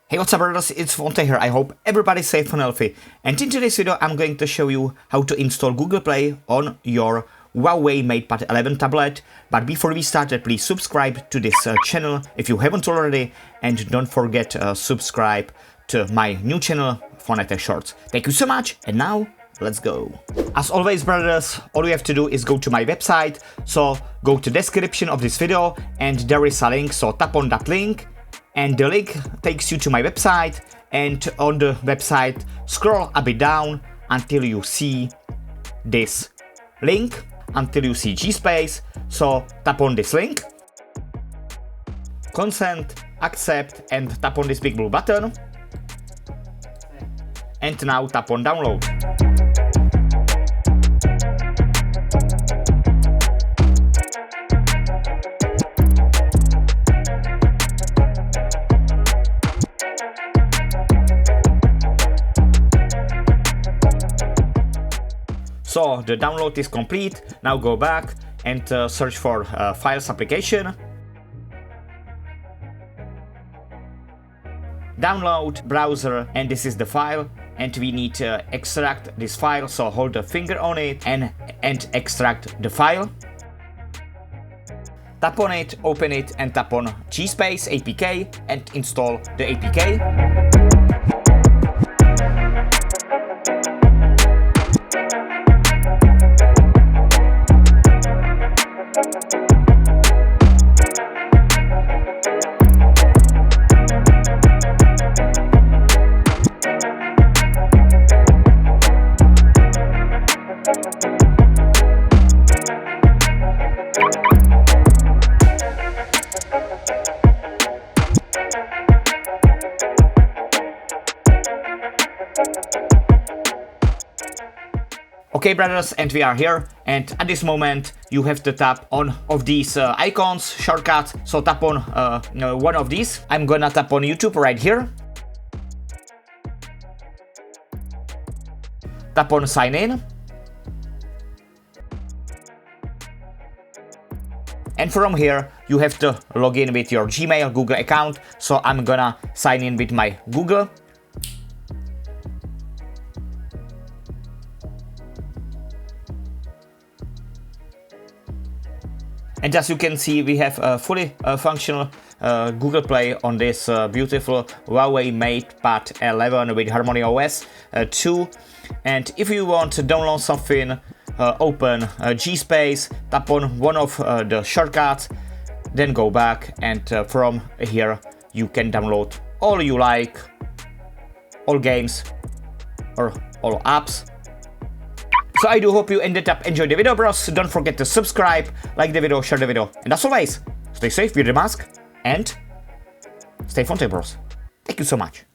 Hey, what's up brothers, it's Fonte here. I hope everybody's safe and healthy. And in today's video I'm going to show you how to install Google Play on your Huawei MatePad 11 tablet. But before we start, please subscribe to this channel if you haven't already, and don't forget subscribe to my new channel, Fonte Shorts. Thank you so much, and now let's go. As always brothers, all you have to do is go to my website. So go to the description of this video and there is a link, so tap on that link. And the link takes you to my website, and on the website scroll a bit down until you see this link, until you see Gspace. So tap on this link, consent, accept, and tap on this big blue button. And now tap on download. So the download is complete. Now go back and search for Files application. Download, browser, and this is the file. And we need to extract this file. So hold the finger on it and extract the file. Tap on it, open it, and tap on Gspace APK and install the APK. Okay brothers, and we are here, and at this moment you have to tap on of these icons, shortcuts. So tap on one of these. I'm gonna tap on YouTube right here. Tap on sign in. And from here you have to log in with your Gmail, Google account. So I'm gonna sign in with my Google. And as you can see, we have a fully functional Google Play on this beautiful Huawei MatePad 11 with Harmony OS 2. And if you want to download something, open Gspace, tap on one of the shortcuts, then go back, and from here you can download all you like, all games or all apps. So I do hope you ended up enjoying the video bros. Don't forget to subscribe, like the video, share the video, and as always, stay safe, wear the mask, and stay Fonte bros. Thank you so much.